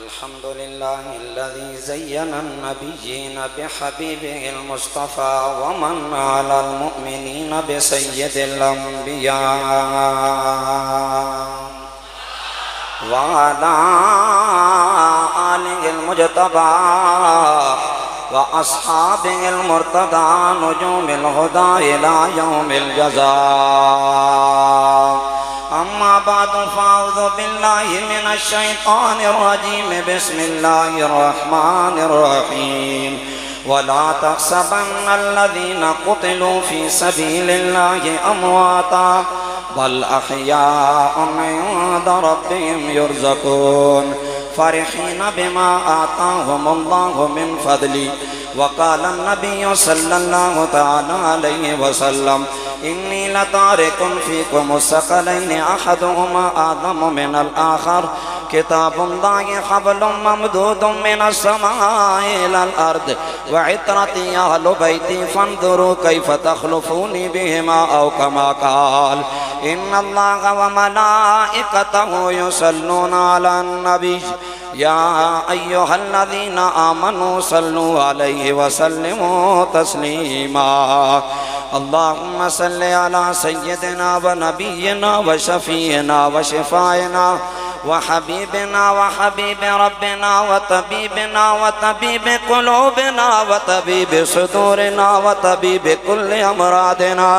अल्हम्दुलिल्लाहिल्लज़ी ज़य्यना अन्नबिय्यीना बिहबीबिहिल मुस्तफ़ा व मन्ना अलल मुअमिनीना बिसय्यिदिल अंबिया व अला आलिहिल मुज्तबा व अस्हाबिहिल मुर्तदा नुजूमिल हुदा इला यौमिल जज़ा। अम्मा बाद फ़अऊज़ु बिल्लाहि मिनश शैतानिर रजीम बिस्मिल्लाहिर रहमानिर रहीम। वला तहसबन्नल्लज़ीना क़ुतिलू फ़ी सबीलिल्लाहि अमवाता बल अहयाउन इंदा रब्बिहिम युरज़क़ून फ़रिहीना बिमा आताहुमुल्लाहु मिन फ़ज़लिही। वक़ाल नबिय्यु सल्लल्लाहु तआला अलैहि वसल्लम इन्नी लतारिकुन फ़ीकुम मुस्तक़लैनि अहदुहुमा आज़मु मिनल आख़र किताबुल्लाहि हब्लुम ममदूदुम मिनस समाइ इलल अर्द व इत्रती अहलु बैती फ़न्ज़ुरू कैफ़ तख़्लुफ़ूनी बिहिमा औ कमा क़ाल इन्नल्लाह व मलाइकतहु युसल्लूना अलन नबी या अय्युहल्लज़ीना आमनू सल्लू अलैहि व सल्लिमू तस्लीमा। अल्लाहुम्मा सल्लि अला सय्यिदिना व नबिय्यिना व शफ़ीइना व शिफ़ाइना व हबीबिना व हबीबि रब्बिना व तबीबि क़ुलूबिना व तबीबि सुदूरिना व तबीबि कुल्लि अमरादिना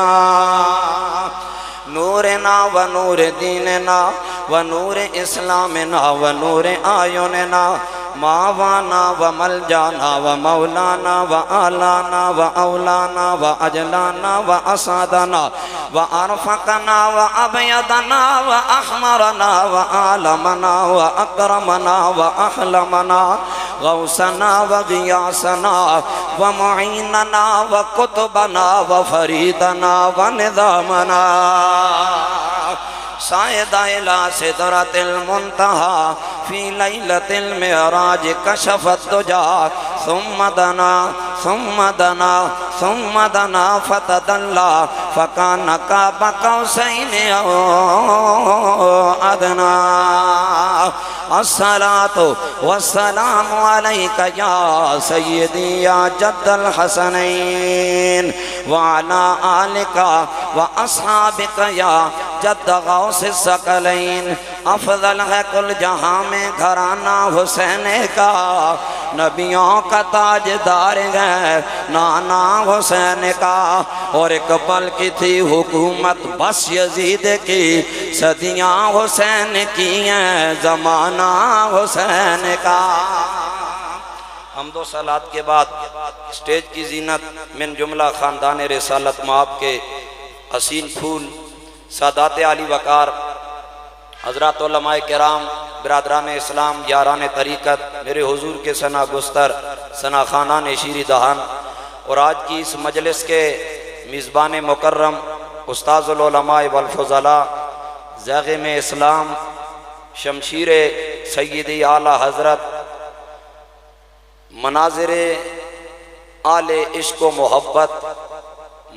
नूरिना व नूर दीनिना व नूर इस्लामिना व नूर आयुनिना मावाना व मलजाना व मौलाना व आलाना व औलाना व अजलाना व असादना व अरफकना व अबयदना व अहमरना व आलमना व अकरमना व अहलमना गौसना व गियासना व मुईनना व कुतुबना व फरीदना व निज़ामना सायदा इला सिदरतिल मुंतहा फी लैलतिल मिअराज कशफत दुजा सुम्मा दना फतदल्ला फकान काब कौसैनि औ अदना। अस्सलातु वस्सलामु अलैका या सय्यदी या जद्दल हसनैन व अला आलिका व अस्हाबिका या जद्द गौसिस सकलैन। अफजल है कुल जहां में घराना हुसैन का नबियों का ताजदार है नाना हुसैन का। और एक पल की थी हुकूमत बस यजीद की सदियां हुसैन की हैं जमाना हुसैन का। हमदो सलात के बाद स्टेज की जीनत मिन जुमला ख़ानदान रिसालत माब के हसीन फूल सादात आली वकार हज़रात उलमाए किराम बिरादरान इस्लाम यारान तरीक़त मेरे हुजूर के सना गुस्तर सना खानान शीरी दहान और आज की इस मजलिस के मिज़बान मुकर्रम उस्ताज़ुल उलमाए वल फ़ुज़ला ज़ाग़िम इस्लाम शमशीर सय्यदी आला हज़रत मनाज़िर आले इश्क़ व मोहब्बत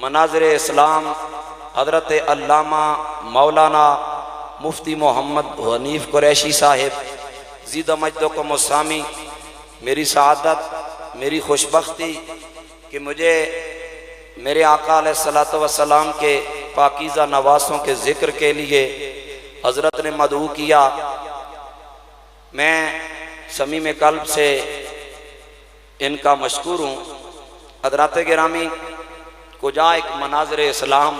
मनाज़िर इस्लाम हज़रत अल्लामा मौलाना मुफ्ती मोहम्मद हनीफ कुरैशी साहिब ज़ीद मजदो को मुसामी मेरी सआदत मेरी खुशबख्ती कि मुझे मेरे आका अलैहिस्सलातु वस्सलाम के पाकीज़ा नवासों के ज़िक्र के लिए हज़रत ने मदऊ किया। मैं समीम कल्ब से इनका मशकूर हूँ। हज़रात गिरामी कुजा एक मनाज़िर इस्लाम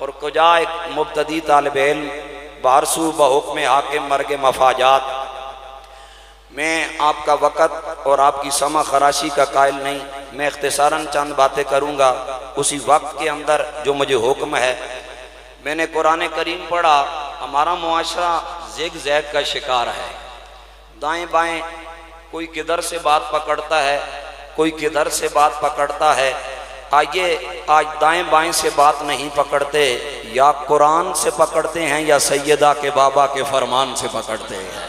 और कुजा एक मुब्तदी तालिब इल्म बारसू बहुक्म हाकिम मर्ग मफाजात। मैं आपका वक़्त और आपकी समा खराशी का कायल नहीं, मैं इख्तिसारन चंद बातें करूँगा उसी वक्त के अंदर जो मुझे हुक्म है। मैंने कुरान करीम पढ़ा, हमारा मुआशरा ज़िग ज़ैग का शिकार है। दाएँ बाएँ कोई किधर से बात पकड़ता है, कोई किधर से बात पकड़ता है। आइए आज दाएं बाएं से बात नहीं पकड़ते, या कुरान से पकड़ते हैं या सैयदा के बाबा के फरमान से पकड़ते हैं।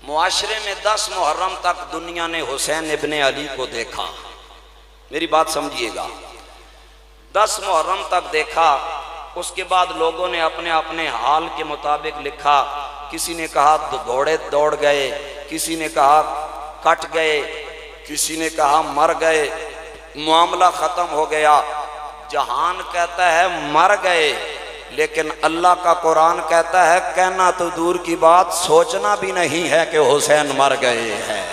मुआशरे में 10 मुहर्रम तक दुनिया ने हुसैन इब्ने अली को देखा। मेरी बात समझिएगा, 10 मुहर्रम तक देखा। उसके बाद लोगों ने अपने अपने हाल के मुताबिक लिखा किसी ने कहा घोड़े दौड़ गए, किसी ने कहा कट गए, किसी ने कहा मर गए, मामला ख़त्म हो गया। जहान कहता है मर गए, लेकिन अल्लाह का कुरान कहता है कहना तो दूर की बात, सोचना भी नहीं है कि हुसैन मर गए हैं।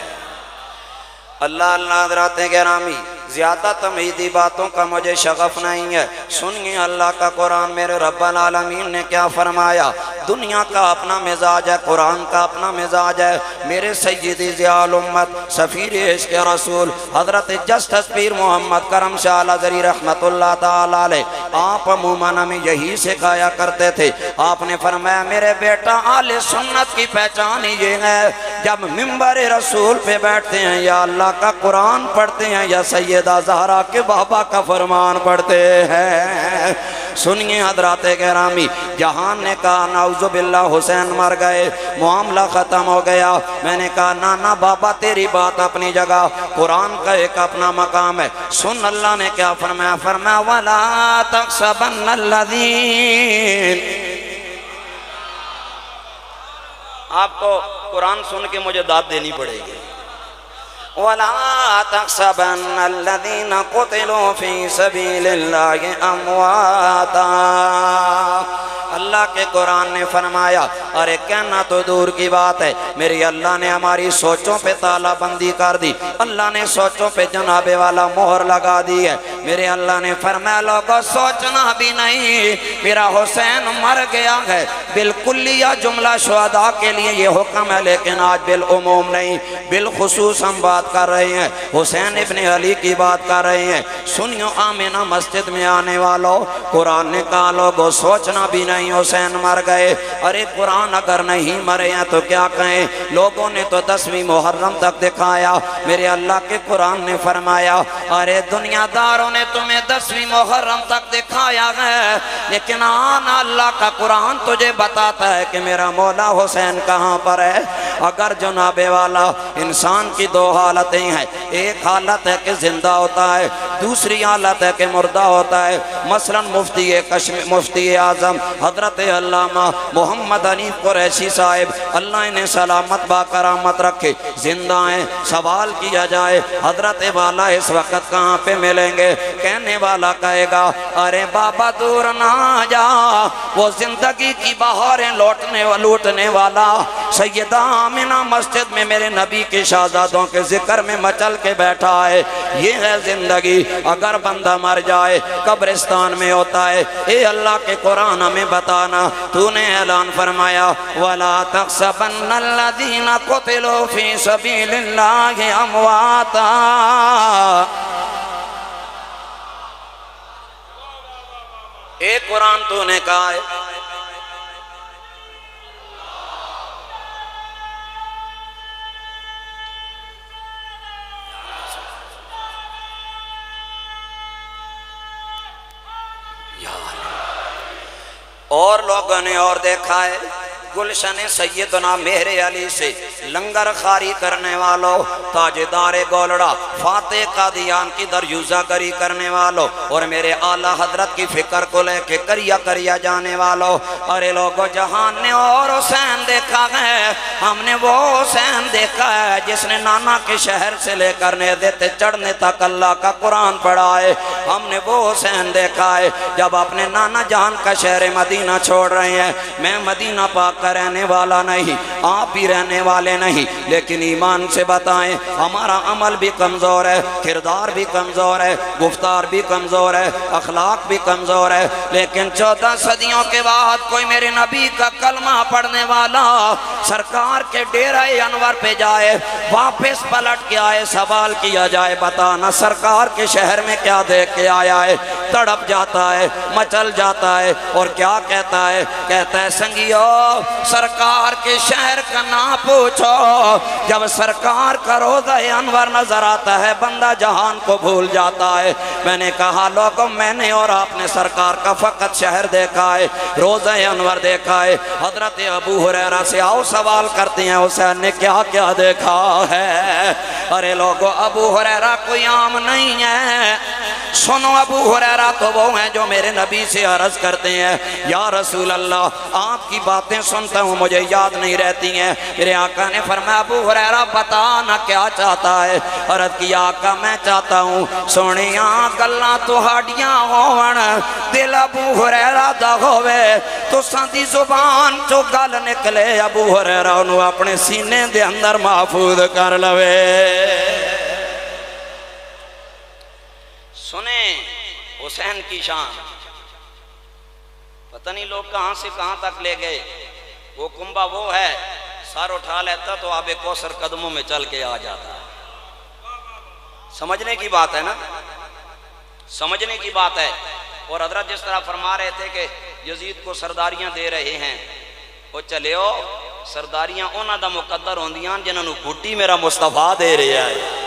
अल्लाह अल्लाह हज़रात गिरामी, ज़्यादा तमहीदी बातों का मुझे शगफ नहीं है। सुनिए अल्लाह का कुरान, मेरे रब्बुल आलमीन ने क्या फरमाया। दुनिया का अपना मिजाज है, कुरान का अपना मिजाज है। मेरे सय्यदी ज़ियाउल उम्मत सफ़ीर इश्क़ रसूल हज़रत जस्टिस पीर मोहम्मद करम शाह अज़हरी रहमतुल्लाह ताला अलैह आप अमूमन हमें यही सिखाया करते थे। आपने फरमाया मेरे बेटा आले सुन्नत की पहचान ये है, जब मिंबर रसूल पे बैठते हैं या अल्लाह का कुरान पढ़ते हैं या सैयदा ज़हरा के बाबा का फरमान पढ़ते हैं। सुनिए हज़रात गिरामी, जहान ने कहा नाउज़ुबिल्लाह हुसैन मर गए, मामला ख़त्म हो गया। मैंने कहा ना ना बाबा तेरी बात अपनी जगह, कुरान का एक अपना मकाम है। सुन अल्लाह ने क्या फरमाया, फरमाया वला तहसबन्नल्लज़ीन। आपको कुरान सुन के मुझे दाद देनी पड़ेगी। वला तहसबन्नल्लज़ीना क़ुतिलू फ़ी सबीलिल्लाहि अमवाता। अल्लाह के कुरान ने फरमाया, अरे कहना तो दूर की बात है, मेरी अल्लाह ने हमारी सोचों पे तालाबंदी कर दी। अल्लाह ने सोचों पे जनाबे वाला मोहर लगा दी है। मेरे अल्लाह ने फरमाया लोगों सोचना भी नहीं, मेरा हुसैन मर गया है। बिल्कुल या जुमला शुहदा के लिए ये हुक्म है, लेकिन आज बिल उमूम नहीं, बिलखुसूस हम बात कर रहे हैं, हुसैन इब्ने अली की बात कर रहे हैं। सुनियो आमिना मस्जिद में आने वालों, कुरान ने कहा लोगों सोचना भी नहीं हुसैन मर गए। अरे कुरान अगर नहीं मरे हैं तो क्या कहें, लोगों ने तो 10वीं मुहर्रम तक दिखाया। मेरे अल्लाह के कुरान ने फरमाया अरे दुनियादारों ने तुम्हें 10वीं मुहर्रम तक दिखाया है, लेकिन आना अल्लाह का कुरान तुझे बताता है कि मेरा मौला हुसैन कहाँ पर है। अगर जनाबे वाला इंसान की दो हालतें हैं, एक हालत है कि जिंदा होता है, दूसरी हालत है कि मुर्दा होता है। मसलन मुफ्ती आज़म हजरत अल्लामा मोहम्मद हनीफ कुरैशी साहिब अल्लाह इन्हें सलामत बाकरामत रखे, जिंदा हैं। सवाल किया जाए हजरत वाला इस वक्त कहाँ पे मिलेंगे, कहने वाला कहेगा अरे बाबा दूर ना जा, वो जिंदगी की बहारें लूटने वाला सैयदा आमिना मस्जिद में मेरे नबी के शहजादों के जिक्र में मचल के बैठा है। ये है जिंदगी। अगर बंदा मर जाए कब्रिस्तान में होता है। ए अल्लाह के कुरान हमें बताना, तूने ऐलान फरमाया वला तहसबन्नल्लज़ीना क़ुतिलू फ़ी सबीलिल्लाहि अमवाता। एक कुरान तूने कहा है, और लोगों ने और देखा है गुलशन सैयदना मेहरे अली से लंगर खारी करने वालों, ताजेदार गोलड़ा फाते कादियान की दरयूज़ागरी करने वालों, और मेरे आला हजरत की फिक्र को लेके करिया जाने वालों। अरे लोगों जहान ने और हुसैन देखा है, हमने वो हुसैन देखा है जिसने नाना के शहर से लेकर नेज़े चढ़ने तक अल्लाह का कुरान पढ़ा है। हमने वो हुसैन देखा है जब अपने नाना जान का शहर मदीना छोड़ रहे हैं। मैं मदीना पाक रहने वाला नहीं, आप भी रहने वाले नहीं, लेकिन ईमान से बताएं हमारा अमल भी कमज़ोर है, किरदार भी कमज़ोर है, गुफ्तार भी कमज़ोर है, अखलाक भी कमज़ोर है। लेकिन 14 सदियों के बाद कोई मेरे नबी का कलमा पढ़ने वाला सरकार के डेरा अनवर पे जाए, वापस पलट के आए, सवाल किया जाए बताना सरकार के शहर में क्या देख के आया है, तड़प जाता है, मचल जाता है और क्या कहता है, कहता है संगियो सरकार के शहर का ना पूछो, जब सरकार का रोज़ा अनवर नजर आता है बंदा जहान को भूल जाता है। मैंने कहा लोगों मैंने और आपने सरकार का फकत शहर देखा है, रोज़ा अनवर देखा है। हजरत अबू हुरैरा से आओ सवाल करते हैं हुसैन ने क्या क्या देखा है। अरे लोगों अबू हुरैरा कोई आम नहीं है, सुनो अबू हुरैरा तो वो हैं जो मेरे नबी से अर्ज करते हैं या रसूल अल्लाह आपकी बातें सुनता हूँ मुझे याद नहीं रहती हैं। मेरे आका ने फरमाया अबू हुरैरा बता ना क्या चाहता है। अर्ज किया आका मैं चाहता हूँ सोनिया गल्लां तुहाडियां होवन दिल अबू हुरैरा दा होवे तुसां दी जुबान चो गल निकले अबू हुरैरा उन्होंने अपने सीने दे अंदर महफूज कर लवे। सुने हुसैन की शान, पता नहीं लोग कहां से कहां तक ले गए। वो कुंबा वो है सर उठा लेता तो आबे कौसर कदमों में चल के आ जाता। समझने की बात है ना, समझने की बात है। और हजरत जिस तरह फरमा रहे थे कि यजीद को सरदारियां दे रहे हैं, वो चले हो सरदारियां उन्हां दा मुकद्दर होंदियां जिन्होंने घुट्टी मेरा मुस्तफा दे रहा है।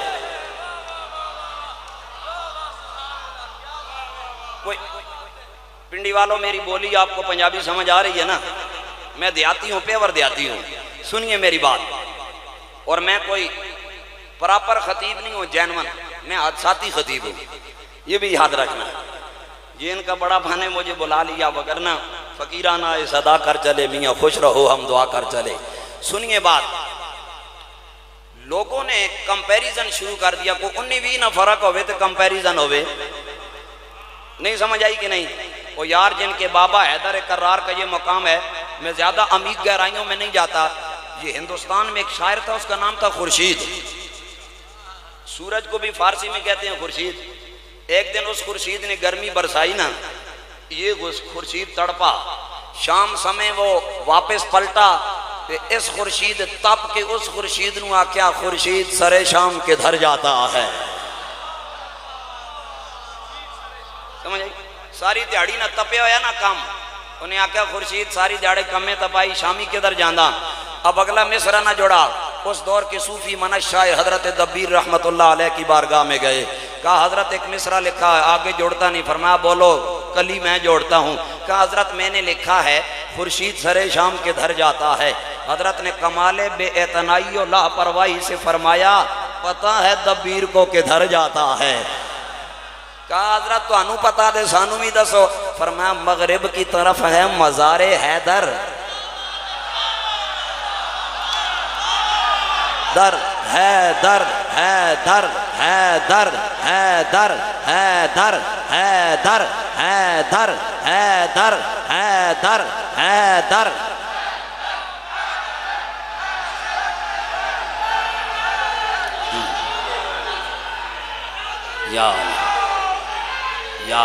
कोई पिंडी वालों मेरी बोली आपको पंजाबी समझ आ रही है ना? मैं देहाती हूँ, पेवर देहाती हूँ, सुनिए मेरी बात। और मैं कोई प्रॉपर खतीब नहीं हूँ, जैनवन, मैं हादसाती खतीब हूँ, ये भी याद रखना। ये इनका बड़ा भाने मुझे बुला लिया वगरना फकीराना सदा कर चले मियाँ खुश रहो हम दुआ कर चले। सुनिए बात, लोगों ने कंपैरिजन शुरू कर दिया को 19-20 ना फर्क होवे तो कंपैरिजन होवे। नहीं समझ आई कि नहीं? वो यार जिनके बाबा हैदर कर्रार का ये मकाम है, मैं ज्यादा अमीर गहराइयों में नहीं जाता। ये हिंदुस्तान में एक शायर था, उसका नाम था खुर्शीद। सूरज को भी फारसी में कहते हैं खुर्शीद। एक दिन उस खुर्शीद ने गर्मी बरसाई ना, ये खुर्शीद तड़पा। शाम समय वो वापस पलटा तो इस खुर्शीद तप के उस खुर्शीद नू आख्या खुर्शीद सरे शाम के धर जाता है। समझ आई? सारी दिहाड़ी ना तपे होया ना कम, उन्हें आख्या खुर्शीद सारी दिहाड़ी कमे तपाई शामी किधर जाना। अब अगला मिसरा ना जोड़ा, उस दौर के सूफी मनशाह हजरत दब्बीर रहमतुल्लाह अलैह की बारगाह में गए। कहा हजरत एक मिसरा लिखा है, आगे जोड़ता नहीं। फरमाया बोलो, कली मैं जोड़ता हूँ। कहा हजरत मैंने लिखा है खुर्शीद सरे शाम के धर जाता है। हजरत ने कमाले बेएतनाई और लापरवाही से फरमाया पता है दब्बीर को के धर जाता है। कहा हजरत तुहानू पता दे सानू भी दसो। फरमाया मगरिब की तरफ है मज़ारे हैदर, दर है दर है दर है दर है दर है दर है दर है दर है दर है दर है दर। या या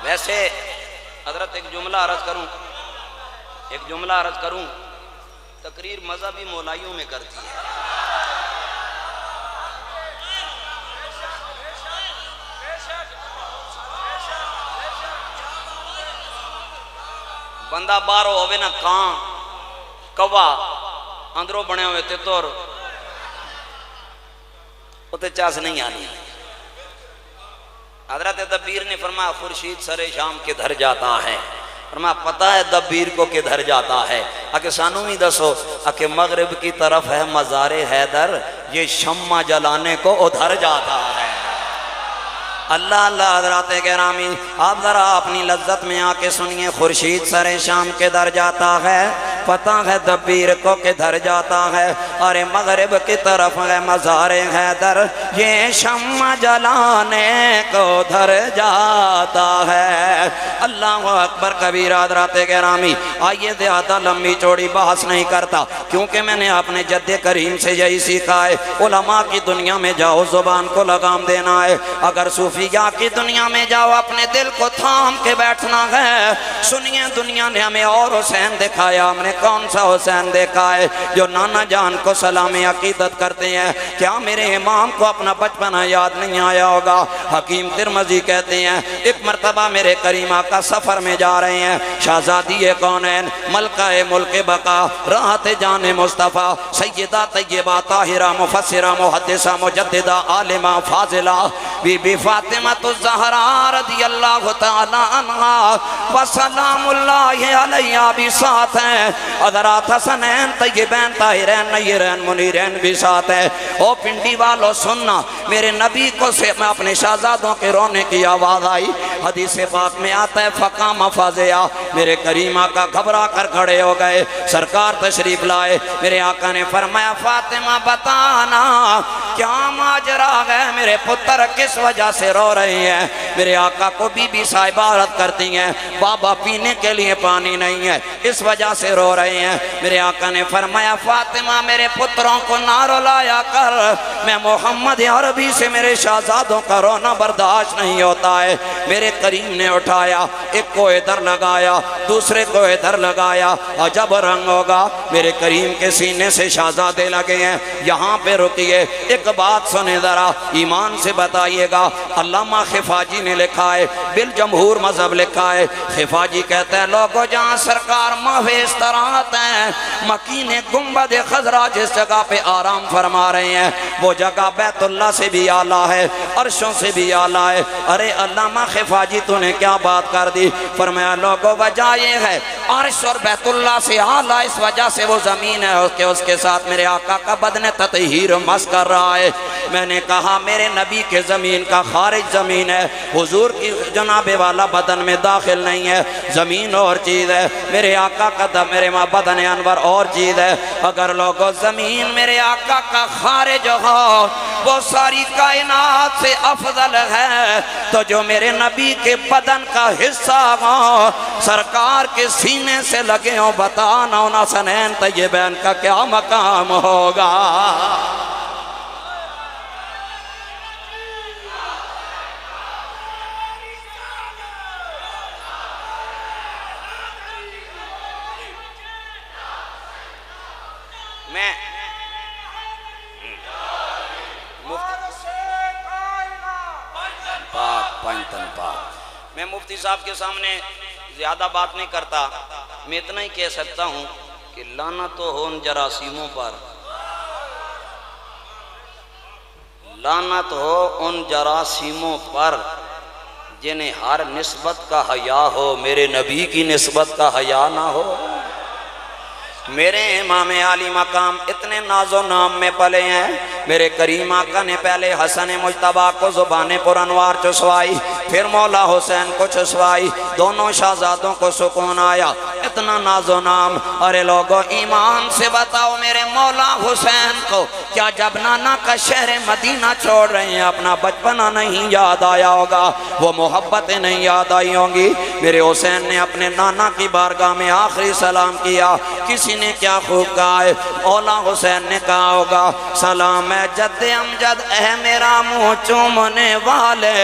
वैसे हजरत एक जुमला अर्ज करूं, एक जुमला अर्ज करूं, तकरीर मजहबी मौलाइयों में करती है। बंदा बाहर होवे ना कां कवा, अंदरों बने हुए तितुर, उते चास नहीं आनी। हजरत दब्बीर ने फरमाया खुर्शीद सरे शाम के धर जाता है। फरमाया पता है दब्बीर को के धर जाता है। आके सानू भी दसो। आके मगरिब की तरफ है मज़ारे हैदर, ये शम्मा जलाने को उधर जाता है। अल्लाह अल्लाह हजरात गिरामी, आप जरा अपनी लज्जत में आके सुनिए। खुर्शीद सरे शाम के दर जाता है, पता है दब्बीर को के धर जाता है। अरे मगरिब की तरफ है मज़ारे हैदर, ये शम्मा जलाने को धर जाता है। अल्लाह अकबर कबीर। हजरात गिरामी आइए ज़्यादा लंबी चौड़ी बहस नहीं करता, क्योंकि मैंने अपने जद्दे करीम से यही सीखा है। उलमा की दुनिया में जाओ जुबान को लगाम देना है, अगर सूफिया की दुनिया में जाओ अपने दिल को थाम के बैठना है। सुनिए दुनिया ने हमें और हुसैन दिखाया, हमने कौन सा हुसैन देखा है जो नाना जान को सलाम अकीदत करते हैं। क्या मेरे इमाम को अपना बचपना याद नहीं आया होगा? हकीम तिरमजी कहते हैं एक मरतबा मेरे करीमा का सफर में जा रहे हैं, शहजादी कौनैन मलका मुल्क बका राहत जान मुस्तफ़ा सैयदा तैयबा ताहिरा मुफस्सिरा मुहद्दिसा मुजद्दिदा आलिमा फाजिला बीबी फातिमा तो ज़हरा रज़ियल्लाहु तआला अन्हा व सलामुल्लाहि अलैहा भी साथ हैं। हज़रत हसनैन तय्यबैन ताहिरैन नय्यरैन मुनीरैन भी साथ है। ओ पिंडी वालों सुनना, मेरे नबी को से मैं अपने शहजादों के रोने की आवाज़ आई। हदीस पाक में आता है फ़क़ाम फ़ाज़िया, मेरे करीमा का घबरा कर खड़े हो गए। सरकार तशरीफ लाए, मेरे आका ने फरमाया फातिमा बताना क्या माजरा है, मेरे पुत्र किस वजह से रो रहे हैं। मेरे आका को बीबी साहिबा अर्ज़ करती हैं बाबा पीने के लिए पानी नहीं है, इस वजह से रो रहे हैं। मेरे आका ने फरमाया फातिमा मेरे पुत्रों को ना रुलाया कर, मैं मोहम्मद अरबी से मेरे शहजादों का रोना बर्दाश्त नहीं होता है। मेरे करीम ने उठाया, एक को इधर लगाया, दूसरे को इधर लगाया, और जब रंग होगा मेरे करीम के सीने से शहजादे लगे हैं। यहाँ पे रुकिए, एक बात सुने जरा, ईमान से बताइएगा। अल्लामा खिफाजी ने लिखा है, बिल जमहूर मजहब लिखा है। खिफाजी कहते हैं लोगों जहाँ सरकार महवेश तरात हैं, मकीने गुंबद खजरा जिस जगह पे आराम फरमा रहे हैं वो जगह बैतुल्ला से भी आला है, अर्शों से भी आला है। अरे अल्लामा खिफाजी तूने क्या बात कर दी। फरमाया लोगों वजह ये है अर्श और बैतुल्ला से आला, इस वजह से वो ज़मीन है उसके साथ मेरे आका का बदन ततहीर मस कर रहा है। मैंने कहा मेरे नबी के ज़मीन का खारिज ज़मीन है, हुजूर की जनाबे वाला बदन में दाखिल नहीं है। ज़मीन और चीज़ है, मेरे आका का मेरे माँ बदन अनवर और चीज़ है। अगर लोगों ज़मीन मेरे आका का खारिज हो वो सारी कायनात से अफजल है, तो जो मेरे नबी के बदन का हिस्सा हो सरकार के सीने से लगे हो, बताना उन हसनैन तय्यबैन का क्या मकाम होगा। मैं मैं मुफ्ती साहब के सामने ज़्यादा बात नहीं करता। मैं इतना ही कह सकता हूँ कि लानत हो उन जरासीमों पर, लानत हो उन जरासीमों पर जिन्हें हर निस्बत का हया हो, मेरे नबी की निस्बत का हया ना हो। मेरे इमाम आली मकाम इतने नाजो नाम में पले हैं। मेरे करीम आका ने पहले हसन मुजतबा को ज़ुबान पुरअनवार चुसवाई, फिर मौला हुसैन को चुसवाई, दोनों शहजादों को सुकून आया। इतना नाजो नाम। अरे लोगों ईमान से बताओ मेरे मौला हुसैन को क्या जब नाना का शहर मदीना छोड़ रहे हैं अपना बचपना नहीं याद आया होगा, वो मोहब्बतें नहीं याद आई होंगी। मेरे हुसैन ने अपने नाना की बारगाह में आखिरी सलाम किया। किसी ने क्या खूब कहा है, मौला हुसैन ने कहा होगा सलाम है जद्दे अमजद है मेरा मुँह चूमने वाले,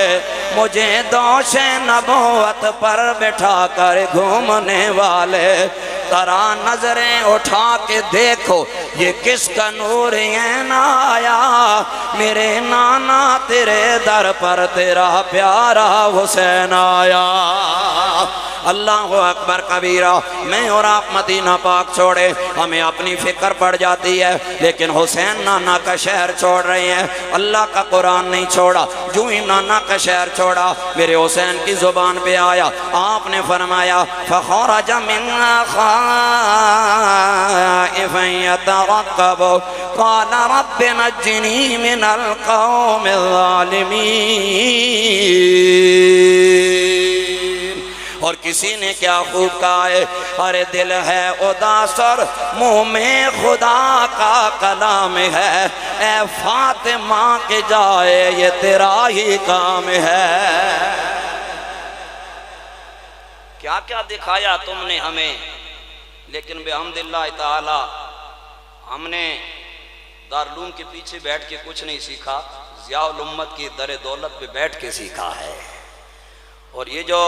मुझे दोषे नबूवत पर बैठा कर घूमने वाले। तरा नजरें उठा के देखो ये किसका नूर है ना आया, मेरे नाना तेरे दर पर तेरा प्यारा हुसैन आया। अल्लाह अकबर कबीरा। मैं और आप मदीना पाक छोड़े हमें अपनी फिक्र पड़ जाती है, लेकिन हुसैन नाना का शहर छोड़ रहे हैं। अल्लाह का कुरान नहीं छोड़ा, जो ही नाना का शहर छोड़ा मेरे हुसैन की जुबान पे आया। आपने फरमाया फ़ख़रज मिन्ना ख़ाइफ़न यतरक़्क़ब क़ाल रब्बि नज्जिनी मिनल क़ौमिज़ ज़ालिमीन। और किसी ने क्या खूब कहा है, अरे दिल है उदास और मुँह में खुदा का कलाम है, ए फातिमा के जाए ये तेरा ही काम है। क्या क्या दिखाया तुमने हमें, लेकिन बेहम्दिल्लाह ताला हमने दारुल के पीछे बैठ के कुछ नहीं सीखा, ज़ियाउल उम्मत की दर दौलत पे बैठ के सीखा है। और ये जो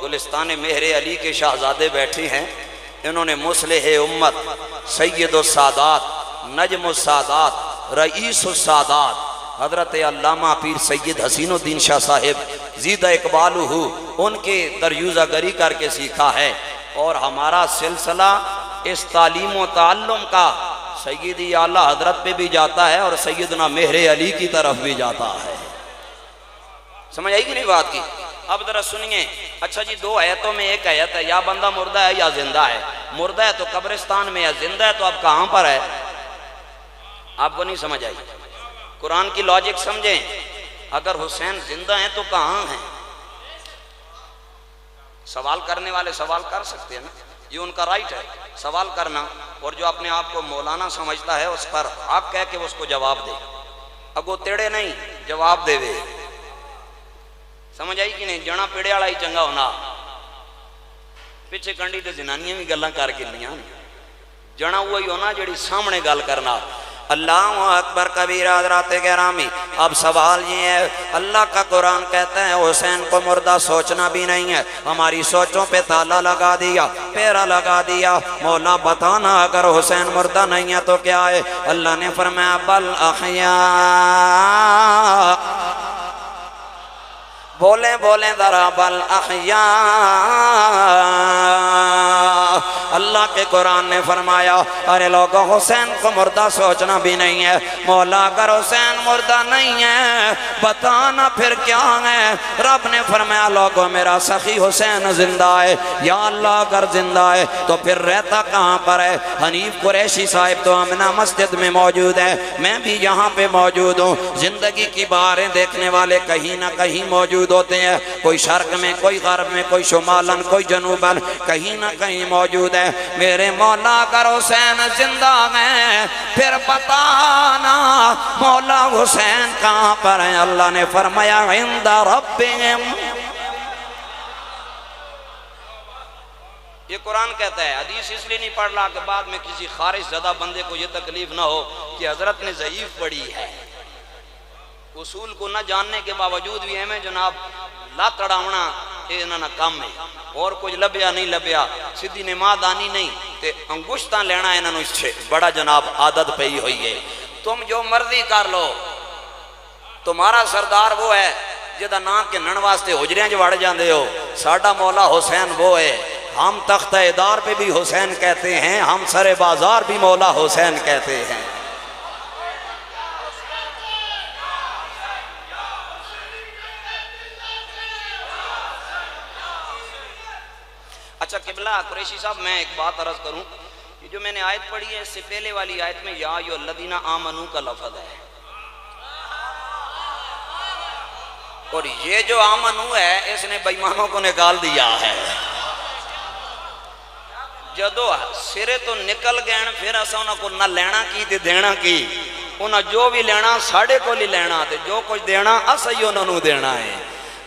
गुलिस्तान मेहरे अली के शहजादे बैठे हैं, इन्होंने मुस्लिह उम्मत सैयदुस सादात नजमुस सादात रईसुस सादात हजरत अल्लामा पीर सैयद हसीनुद्दीन शाह साहिब ज़ीदा इकबालुहु उनके दरयूज़ा गरी करके सीखा है। और हमारा सिलसिला इस तालीम व ताल्लुम का सैयदी आला हजरत पे भी जाता है और सैयदना मेहरे अली की तरफ भी जाता है। समझ आई कि नहीं बात की? अब जरा सुनिए। अच्छा जी, दो आयतों में एक आयत है या बंदा मुर्दा है या जिंदा है। मुर्दा है तो कब्रिस्तान में, या जिंदा है तो अब कहां पर है? आपको नहीं समझ आई? कुरान की लॉजिक समझें। अगर हुसैन जिंदा है तो कहां है? सवाल करने वाले सवाल कर सकते हैं ना, ये उनका राइट है सवाल करना। और जो अपने आप को मौलाना समझता है उस पर हक कह के उसको जवाब दे, अगो तेड़े नहीं जवाब देवे। समझ आई कि नहीं? जना पेड़े वाला ही चंगा होना। पिछे कंडी तो जनानियां भी गल्लां कर गिलियां, जना वही होना जेड़ी सामने गल करना। अल्लाह अकबर कबीरा हज़रात गिरामी। अब सवाल ये है, अल्लाह का कुरान कहता है हुसैन को मुर्दा सोचना भी नहीं है। हमारी सोचों पे ताला लगा दिया, पेरा लगा दिया। मौला बताना अगर हुसैन मुर्दा नहीं है तो क्या है? अल्लाह ने फरमाया बल अहया, बोले बोले जरा बल अहया। अल्लाह के कुरान ने फरमाया अरे लोगों हुसैन को मुर्दा सोचना भी नहीं है। मौला अगर हुसैन मुर्दा नहीं है बताना फिर क्या है? रब ने फरमाया लोगों मेरा सखी हुसैन जिंदा है। या अल्लाह अगर जिंदा है तो फिर रहता कहाँ पर है? हनीफ कुरैशी साहिब तो आमिना मस्जिद में मौजूद है, मैं भी यहाँ पे मौजूद हूँ। जिंदगी की बारें देखने वाले कहीं ना कहीं मौजूद होते हैं, कोई शर्क में, कोई गर्ब में, कोई शुमालन, कोई जनूबन, कहीं ना कहीं मौजूद है। मेरे मौला अगर हुसैन जिंदा है फिर बताना मौला हुसैन कहाँ पर है? अल्लाह ने फरमाया इंदा रब्बिहिम। ये कुरान कहता है, हदीस इसलिए नहीं पढ़ रहा कि बाद में किसी खारिज ज़दा बंदे को ये तकलीफ ना हो कि हजरत ने ज़ईफ पढ़ी है। उसूल को न जानने के बावजूद भी हमें जनाब ला तड़ावना इन्होंने काम है, और कुछ लभ्या नहीं लभ्या, सीधी नमाज आनी नहीं ते अंगुश्तां लेना इन्होंने इससे बड़ा जनाब आदत पई हुई है। तुम जो मर्जी कर लो, तुम्हारा सरदार वो है जिदा ना के नन वास्ते हुजरियां च वड़ जाते हो। साडा मौला हुसैन वो है। हम तख्तेदार पे भी हुसैन कहते हैं, हम सरे बाजार भी मौला हुसैन कहते हैं। अच्छा किबला कुरैशी साहब, मैं एक बात अर्ज करूं, ये जो मैंने आयत पढ़ी है इससे पहले वाली आयत में या यो लदीना आमनू का लफ्ज है, और ये जो आमनू है इसने बेईमानों को निकाल दिया है। जदों सिरे तो निकल गए फिर असा उन्होंने को ना लेना की ते देना की। उन्हें जो भी लेना साढ़े को ही लेना, ते जो कुछ देना असा ही उन्होंने देना है।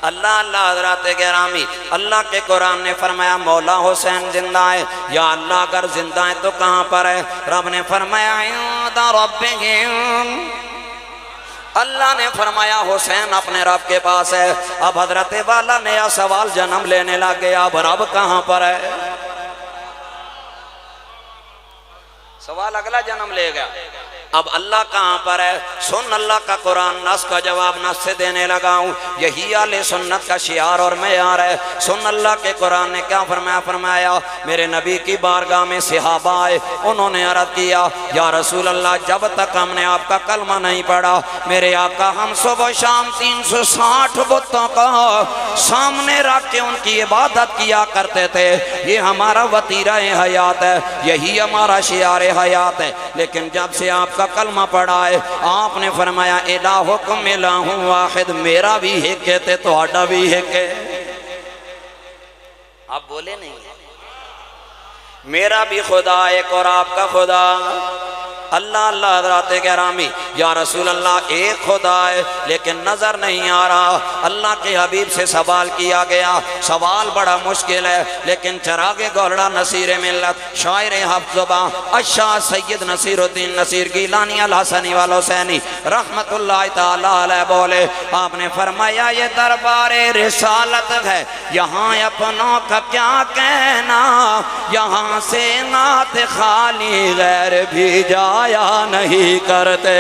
अल्लाह अल्लाह हज़रात गिरामी, अल्लाह के कुरान ने फरमाया मौला हुसैन जिंदा है। या अल्लाह अगर जिंदा है तो कहाँ पर है? रब ने फरमाया इंदा रब्बिहिम। अल्लाह ने फरमाया हुसैन अपने रब के पास है। अब हजरत वाला नया सवाल जन्म लेने लग गया, अब रब कहाँ पर है? सवाल अगला जन्म लेगा, अब अल्लाह कहाँ पर है? सुन अल्लाह का कुरान, नस का जवाब नस से देने लगा हूँ। यही आले सुन्नत का शियार और मेयार है। सुन अल्लाह के कुरान ने क्या फरमाया? फरमाया मेरे नबी की बारगाह में सहाबा आए, उन्होंने अर्ज़ किया या रसूल अल्लाह जब तक हमने आपका कलमा नहीं पढ़ा मेरे आका हम सुबह शाम 360 बुतों को सामने रख के उनकी इबादत किया करते थे। ये हमारा वतीरा हयात है, यही हमारा शियार हयात है। लेकिन जब से आप का कलमा पढ़ा है आपने फरमाया इलाहुकुम इलाहुन वाहिद, मेरा भी एक है तो भी एक है। आप बोले नहीं है, मेरा भी खुदा एक और आपका खुदा। अल्लाह अल्लाह हज़रात गिरामी, या रसूल अल्लाह एक खुदा है लेकिन नज़र नहीं आ रहा। अल्लाह के हबीब से सवाल किया गया, सवाल बड़ा मुश्किल है लेकिन चरागे गौरड़ा नसीर मिल्लत शायर हफ्ज़ुबा अशाह सैयद नसीरुद्दीन नसीर गिलानी अल हसनी वाल हुसैनी रहमतुल्लाह तआला अलैह बोले, आपने फरमाया ये दरबारे रिसालत है, यहाँ अपनों का क्या कहना, यहाँ से नात खाली गैर भी जा आया नहीं करते।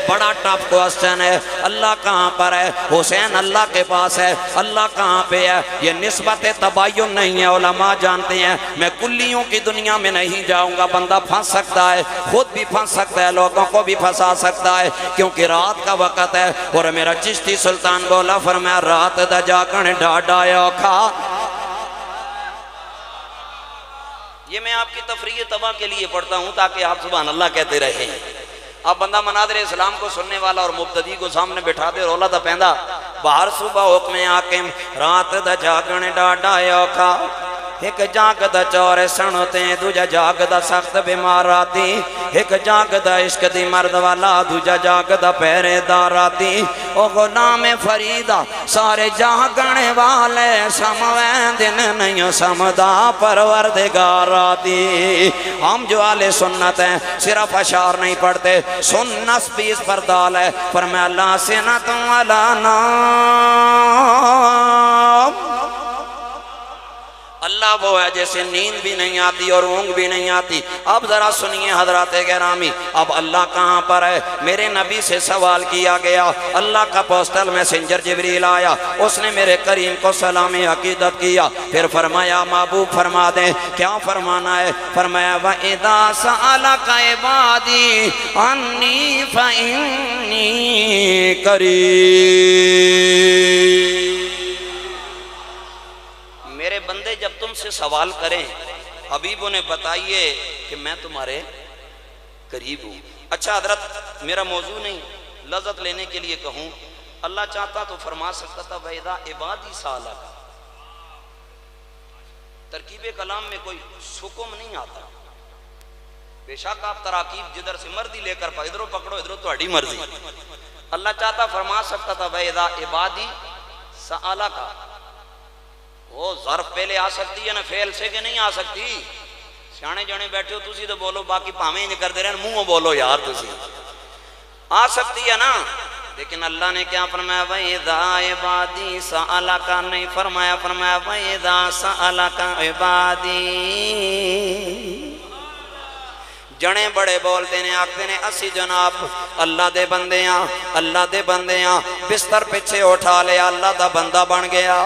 बड़ा टफ क्वेश्चन है। अल्लाह कहाँ पर है? हुसैन अल्लाह के पास है। अल्लाह कहाँ पे है? ये निस्बत तबायुन नहीं है, उलमा जानते हैं। मैं कुल्लियों की दुनिया में नहीं जाऊंगा। बंदा फंस सकता है, खुद भी फंस सकता है, लोगों को भी फंसा सकता है, क्योंकि रात का वक़्त है। और मेरा चिश्ती सुल्तान बोला, फरमाया रात दा जागण ढाडा औखा। ये मैं आपकी तफरीह तबाह के लिए पढ़ता हूँ ताकि आप सुभान अल्लाह कहते रहें। अब बंदा मनादिर इस्लाम को सुनने वाला और मुब्तदी को सामने बिठा दे, रोला तो पैदा बाहर सुबह हुक्म आकिम रात दा जागण डाडा औखा। एक जागदा चौर सणते दूजा जागदा सख्त बीमार राती। एक जागदा इश्क दी मर्द वाला दूजा जागदा पहरेदार राती। ओ गुलाम फरीदा सारे जागने वाले समवे दिन नहीं समदा परवरदिगार राती। हम जो आले सुन्नत हैं सिर्फ अशार नहीं पढ़ते, सुन्नत भी इस पर दाल है। पर मैं अल्लाह से ना तुम अला नाम। अल्लाह वो है जैसे नींद भी नहीं आती और ऊँग भी नहीं आती। अब जरा सुनिए हजरात गिरामी, अब अल्लाह कहाँ पर है? मेरे नबी से सवाल किया गया। अल्लाह का पोस्टल मैसेंजर जिब्रील आया, उसने मेरे करीम को सलाम अकीदत किया। फिर फरमाया महबूब फरमा दे, क्या फरमाना है? फरमाया व इदा सअलका इबादी अन्नी फइन्नी करीब। मेरे बंदे जब तुमसे सवाल करें, हबीब ने बताइए कि मैं तुम्हारे करीब हूँ। अच्छा हजरत, मेरा मौजू नहीं, लज़्ज़त लेने के लिए कहूँ, अल्लाह चाहता तो फरमा सकता था वैदा इबादी साला का। तरकीब कलाम में कोई हुक्म नहीं आता। बेशक आप तराकीब जिधर से मर्जी लेकर इधरों पकड़ो, इधरों तुम्हारी मर्जी। अल्लाह चाहता फरमा सकता था वैदा इबादी साला का। वो ज़र्फ पहले आ सकती है ना फेल से कि नहीं आ सकती? सियाने जने बैठे हो तुसी तो बोलो, बाकी भावें इंज करते रहे मुंह बोलो यार, तुसी आ सकती है ना। लेकिन अल्लाह ने क्या फरमाया? वैदा इबादी सअला का नहीं फरमाया, फरमाया वैदा सअला का इबादी। जने बड़े बोलते ने आखते ने असी जनाब अल्लाह दे बंदे आ, अल्लाह दे बंदे आ। बिस्तर पिछे उठा लिया, अल्लाह दा बंदा बन गया।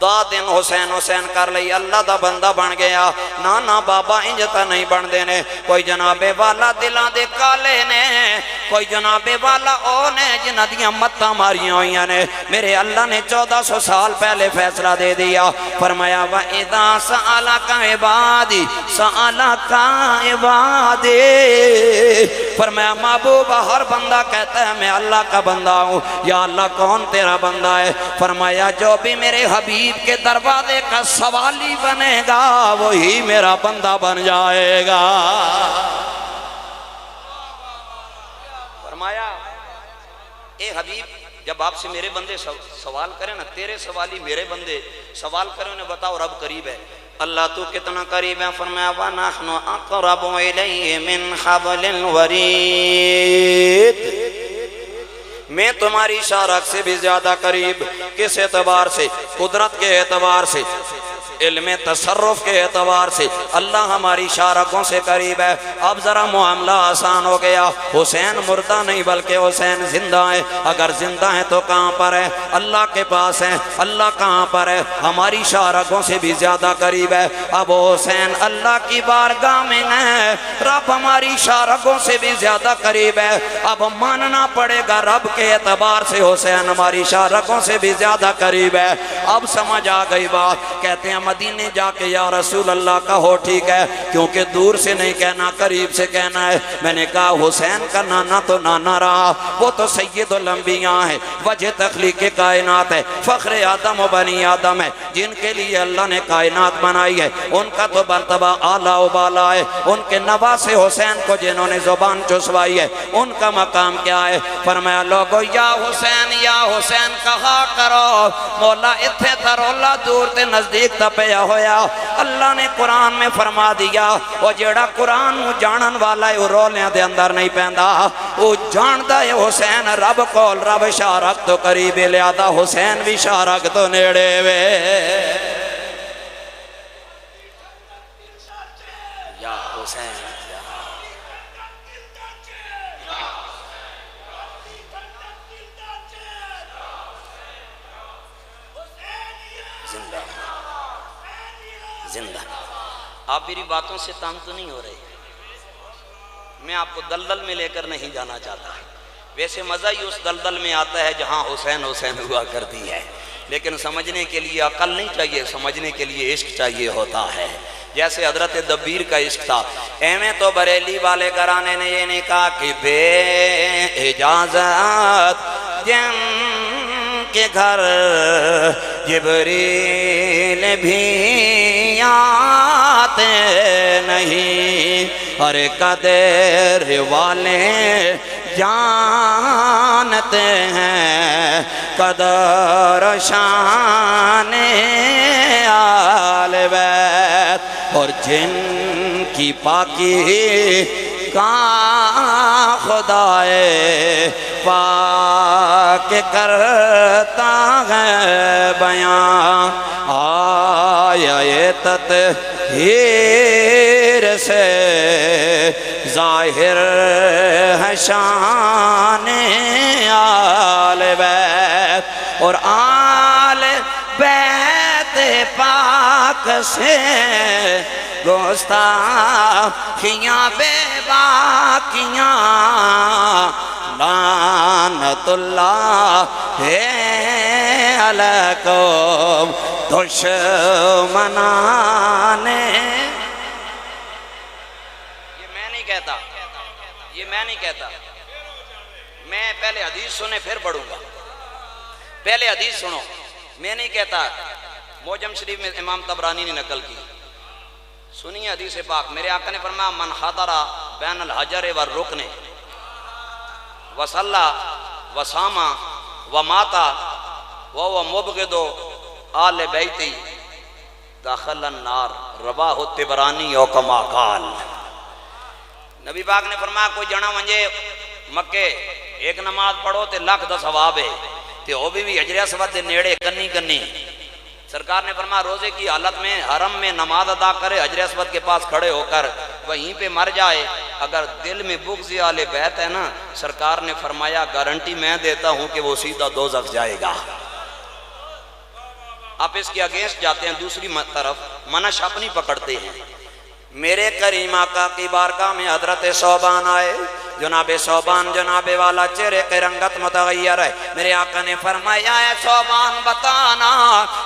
10 दिन हुसैन हुसैन कर ली, अल्लाह दा बंदा बन गया। ना ना बाबा इंज तो नहीं बनते ने। कोई जनाबे वाला दिलों दे काले ने, कोई जनाबे वाला ओ ने जिन्हां दियां मत्तां मारियां होइयां ने। मेरे अल्लाह ने 1400 साल पहले फैसला दे दिया। फरमाया व इदा सअलका इबादी सअलका इबादी। फरमाया महबूब हर बंदा कहता है मैं अल्लाह का बंदा हूँ। या अल्लाह कौन तेरा बंदा है? फरमाया जो भी मेरे हबीब के दरवाजे का सवाली बनेगा वही मेरा बंदा बन जाएगा। फरमाया ए हबीब, जब आपसे मेरे बंदे सवाल करें ना, तेरे सवाली मेरे बंदे सवाल करें ना, बताओ रब करीब है, अल्लाह तू कितना करीब है? फरमाया व नहनु अक़रबु इलैहि मिन हब्लिल वरीद। मैं तुम्हारी शारक से भी ज्यादा करीब। किस एतबार से? कुदरत के एतबार से, इल्म तसर्रुफ के एतबार से अल्लाह हमारी शारकों से करीब है। अब जरा मामला आसान हो गया। हुसैन मुर्दा नहीं बल्कि हुसैन जिंदा है। अगर जिंदा है तो कहाँ पर है? अल्लाह के पास है। अल्लाह कहाँ पर है? हमारी शारकों से भी ज्यादा करीब है। अब हुसैन अल्लाह की बारगाह में है, रब हमारी शारकों से भी ज्यादा करीब है। अब मानना पड़ेगा रब के एतबार से हुसैन हमारी शारकों से भी ज्यादा करीब है। अब समझ आ गई बात। कहते हैं मदीने जाके या रसूल अल्लाह का हो ठीक है, क्योंकि दूर से नहीं कहना करीब से कहना है। मैंने कहा हुसैन का नाना तो नाना रहा, वो तो सैयदुल अंबिया है, वजह तख्लीक कायनात है, फख्र आदम व बनी आदम है, जिनके लिए अल्लाह ने कायनात बनाई है। उनका तो मर्तबा आला उबाला है। उनके नवा से हुसैन को जिन्होंने जुबान चुसवाई है उनका मकाम क्या है? फरमाया लोगो या हुसैन कहा करो, मौला इत्थे तरोला दूर ते नजदीक तपया होया। अल्लाह ने कुरान में फरमा दिया, वो जेड़ा कुरान नूं जानन वाला है वो रोलियां दे अंदर नहीं पैंदा, वो जानदा है हुसैन रब कोल, रब शारक तो करीब लियादा, हुसैन भी शारक तो नेड़े वे। या हुसैन जिंदा जिंदा। आप मेरी बातों से तंग तो नहीं हो रहे? मैं आपको दलदल में लेकर नहीं जाना चाहता। वैसे मज़ा ही उस दलदल में आता है जहाँ हुसैन हुसैन हुआ करती है, लेकिन समझने के लिए अकल नहीं चाहिए, समझने के लिए इश्क चाहिए होता है। जैसे हजरत दब्बीर का इश्क था। एवें तो बरेली वाले घराने ने ये नहीं कहा कि बे इजाजत जिनके घर जिब्रील भी आते नहीं, अरे कदर वाले जानते हैं कदर शान आले बैत, और जिनकी पाकी का खुदाए पाक करता है बयां, आया ये तत्हीर से जाहिर है शान आले बैत, और आले बैत पाक से गुस्ताखियां बेबाकियां लानतुल्लाह अलैकुम दुश्मनाने। ये मैं नहीं कहता, ये मैं नहीं कहता। मैं पहले हदीस सुने फिर पढ़ूंगा। पहले हदीस सुनो, मैं नहीं कहता। मोजम शरीफ में इमाम तबरानी ने नकल की। सुनिए हदीस पाक। मेरे आका ने फरमाया मन हदरा बैन अल हजर व रुकने वसल्ला वसामा व माता व मुबगिदो आले बैती दाखिलन नार, रवा हो तिबरानी और कमाकाल। नबी पाक ने फरमाया कोई जना वंजे मक्के एक नमाज पढ़ो ते लाख दा सवाब है, ते ओ भी हजर अस्वद दे नेड़े कन्नी कन्नी। सरकार ने फरमाया रोजे की हालत में हरम में नमाज अदा करे, हजर अस्वद के पास खड़े होकर वहीं पे मर जाए, अगर दिल में बुग़्ज़ आले बैत है ना, सरकार ने फरमाया गारंटी मैं देता हूं कि वो सीधा दोज़ख जाएगा। आप इसके अगेंस्ट जाते हैं, दूसरी तरफ मनश अपनी पकड़ते हैं। मेरे करीम आका की बारगाह में हजरत सौबान आए। जनाबे सौबान जनाबे वाला चेहरे के रंगत मुतगय्यर है। मेरे आका ने फरमाया है सौबान बताना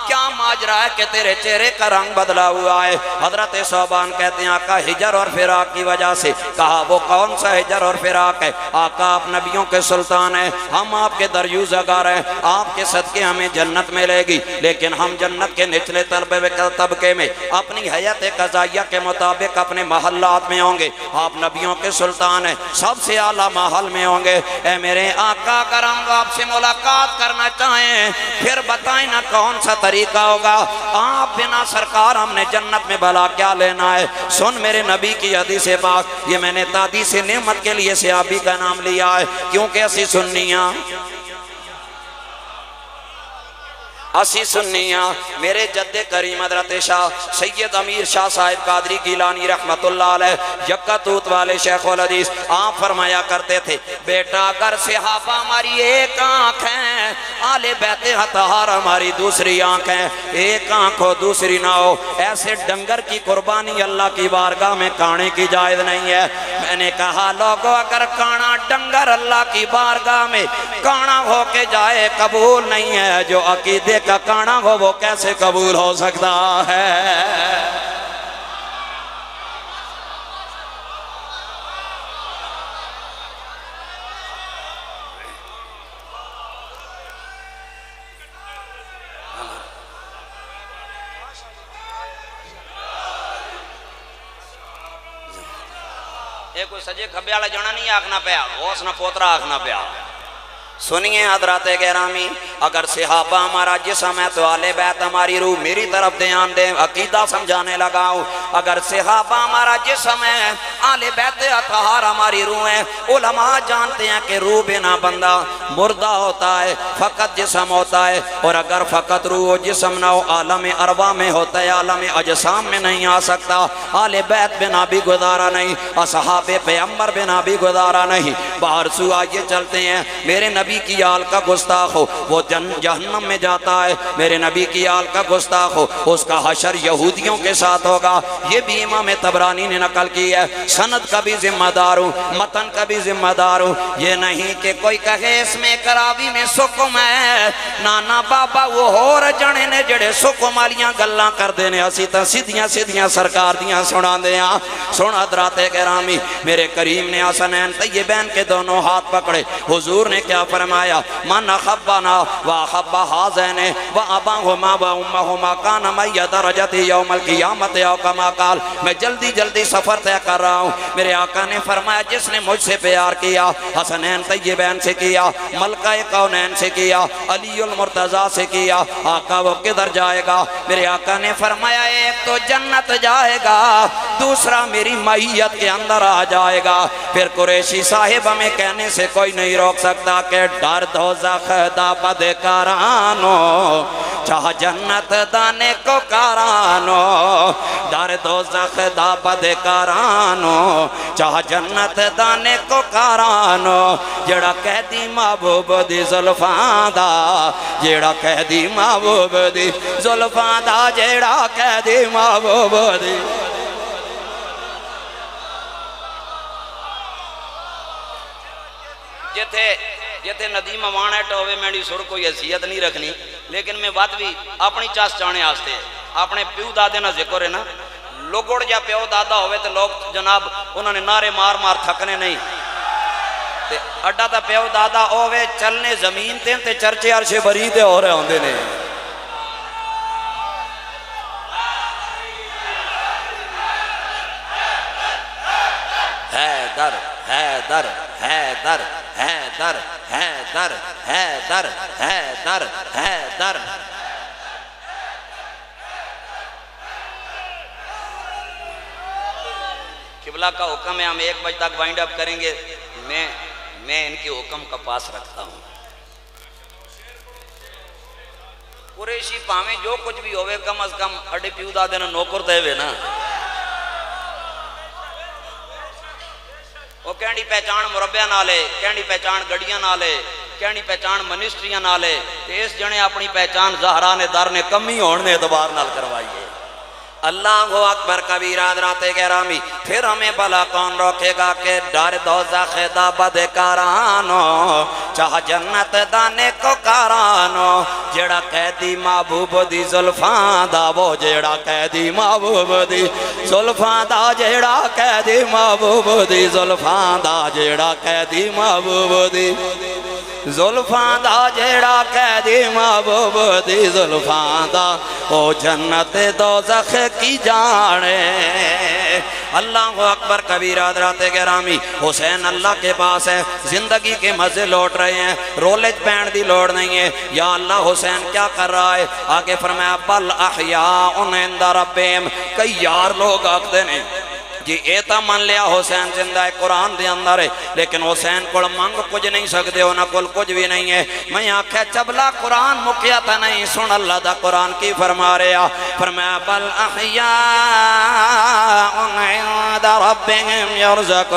क्या माजरा है कि तेरे चेहरे का रंग बदला हुआ है। हजरत सौबान कहते हैं आका हिजर और फिराक की वजह से। कहा वो कौन सा हिजर और फिराक है? आका आप नबियों के सुल्तान हैं, हम आपके दरयूज़गार हैं, आपके सदके हमें जन्नत मिलेगी, लेकिन हम जन्नत के निचले तबके में अपनी हयात क़ज़ाइया के मुताबिक अपने महल्लात में होंगे। आप नबियों के सुल्तान हैं, सबसे आला महल में होंगे। ए मेरे आका अगर हम आपसे मुलाकात करना चाहें फिर बताएं ना कौन सा तरीका होगा। आप बिना सरकार हमने जन्नत में भला क्या लेना है। सुन मेरे नबी की हदीस पाक, ये मैंने तादी से नेमत के लिए सहाबी का नाम लिया है क्योंकि असी सुन्नियां मेरे जद्दे करीम हज़रत शाह सैयद अमीर शाह साहिब कादरी गिलानी रहमतुल्लाह अलैह यक्कातूत वाले शेखुल हदीस आप फरमाया करते थे बेटा अगर सहाबा हमारी एक आंख है, आले बैते अतहार हमारी दूसरी आंख है, एक आंख हो दूसरी ना हो, ऐसे डंगर की कुर्बानी अल्लाह की बारगाह में काने की जायज़ नहीं है। मैंने कहा लोगों अगर काना डंगर अल्लाह की बारगाह में काना होके जाए कबूल नहीं है, जो अकीदे का काना हो वो कैसे कबूल हो सकता है। ये कोई सजे खब्बे वाला जना नहीं आखना पाया, होश ना पोतरा आखना पाया। सुनिए हजरत गिरामी अगर सहाबा हमारा जिस्म है तो आले बैत हमारी रूह। मेरी तरफ ध्यान दें, अकीदा समझाने लगा हूँ। अगर सहाबा हमारा जिस्म है, आले बैत अतहार हमारी रूह है। उलमा जानते हैं कि रूह बिना बंदा मुर्दा होता है, फ़कत जिस्म होता है, और अगर फ़कत रूह हो जिस्म ना हो आलम अरवा में होता है, आलम अजसाम में नहीं आ सकता। आले बैत बिना भी गुजारा नहीं, असहाबे पैगंबर बिना भी गुजारा नहीं। बाहर सु आइए चलते हैं, मेरे नबी की आल का गुस्ताख हो वो जहन्नम में जाता है, मेरे नबी की आल का गुस्ताख हो उसका हशर यहूदियों के साथ होगा। ये भी इमाम तबरानी ने नकल की है। सनद का भी जिम्मेदार हूँ, मतन का भी जिम्मेदार हूँ। ये नहीं कि कोई कहे इसमें करावी में सुकुम है, नाना बाबा वो होर जने ने जड़े सुकुम वालियां गल्लां करदे ने, असी तां सीधियां सीधियां सरकार दियां सुणांदे आ। सुन हज़राते गिरामी, मेरे करीम ने हसनैन तय्यबैन के दोनों हाथ पकड़े, हुजूर ने क्या फरमाया, मन अखब्बना व अखब्बा हाज़ैन व अबाहुमा व उम्महुमा कान मैया दरजती यौमल क़ियामत औ कमा क़ाल। मैं जल्दी जल्दी सफ़र तय कर रहा हूँ। मेरे आका ने फरमाया, जिसने मुझसे प्यार किया हसनैन तय्यबैन से किया, मलका कौनैन से किया, अलीउल मुर्तज़ा से किया, आका वो किधर जाएगा? मेरे आका ने फरमाया, एक तो जन्नत जाएगा, दूसरा मेरी मैयत के अंदर आ जाएगा। फिर कुरैशी साहिब हमें कहने से कोई नहीं रोक सकता कि डर दोज़ख दा बदकारानो, चाह जन्नत दाने को कारानो, डर दोज़ख दा बदकारानो, चाह जन्नत दाने को कारानो। जेड़ा कैदी महबूब दी जुल्फां दा, जेड़ा कैदी महबूब दी जुल्फां दा, जेड़ा कैदी महबूब दी। जिथे जिथे नदी मवाण है टोवे मैंने सुर कोई हैसियत नहीं रखनी, लेकिन मैं बात भी अपनी चास चाने आस्ते अपने प्यू दादे ना जिक्र है ना, लोगोड़ या प्यो दादा होवे तो लोग जनाब उन्होंने नारे मार मार थकने नहीं, ते अड्डा तो प्यो दादा होवे चलने जमीन ते चर्चे अरशे बरी ते हो रहे होंदे ने। हैदर हैदर हैदर हैदर हैदर हैदर हैदर हैदर। किबला का हुक्म है, हम 1 बजे तक वाइंड अप करेंगे। मैं इनके हुक्म का पास रखता हूँ। कुरैशी भावे जो कुछ भी होवे, कम अज कम अड्डे प्यू दादे ने नौकर देवे ना। वो कहनी पहचान मुरब्बिया नाले, कहनी पहचान गड्डियां नाले, कहनी पहचान मनिस्ट्रियां नाले, इस जने अपनी पहचान ज़हरा ने दर ने कमी होने एतबार नाल करवाई है। अल्लाह अकबर कबीरा हज़राते गिरामी, फिर हमें भला कौन रोकेगा कि डर दोज़ख दा बदकारानो, चाह जन्नत दाने को कारानो। जेड़ा कैदी महबूब दी जुल्फां दा, वो जेड़ा कैदी महबूब दी जुल्फां दा, जेड़ा कैदी महबूब दी जुल्फां दा, जेड़ा कैदी महबूब दी जुल्फां दा, जेड़ा कैदी महबूब दी जुल्फां दा, ओ जन्नत दोज़ख की जाने। अल्लाह अकबर कबीरा हज़राते गिरामी, हुसैन अल्लाह के पास है, जिंदगी के मजे लौट रहे हैं, रोलेज पैण की लोड़ नहीं है। या अल्लाह हुसैन क्या कर रहा है? आगे फरमाया, बल अहयाउन इंदा रब्बिहिम। कई यार लोग आखते ने जी ये तो मन लिया हुसैन जिंदा है, कुरान दे अंदर है, लेकिन हुसैन को मंग कुछ नहीं सकते हो, ना कोल कुछ भी नहीं है। मैं आख्या चबला कुरान मुकिया था नहीं, सुन अल्लाह दा कुरान की फरमा रहा, फरमाया बल अहयाउन इंदा रब्बिहिम यरज़क़ून।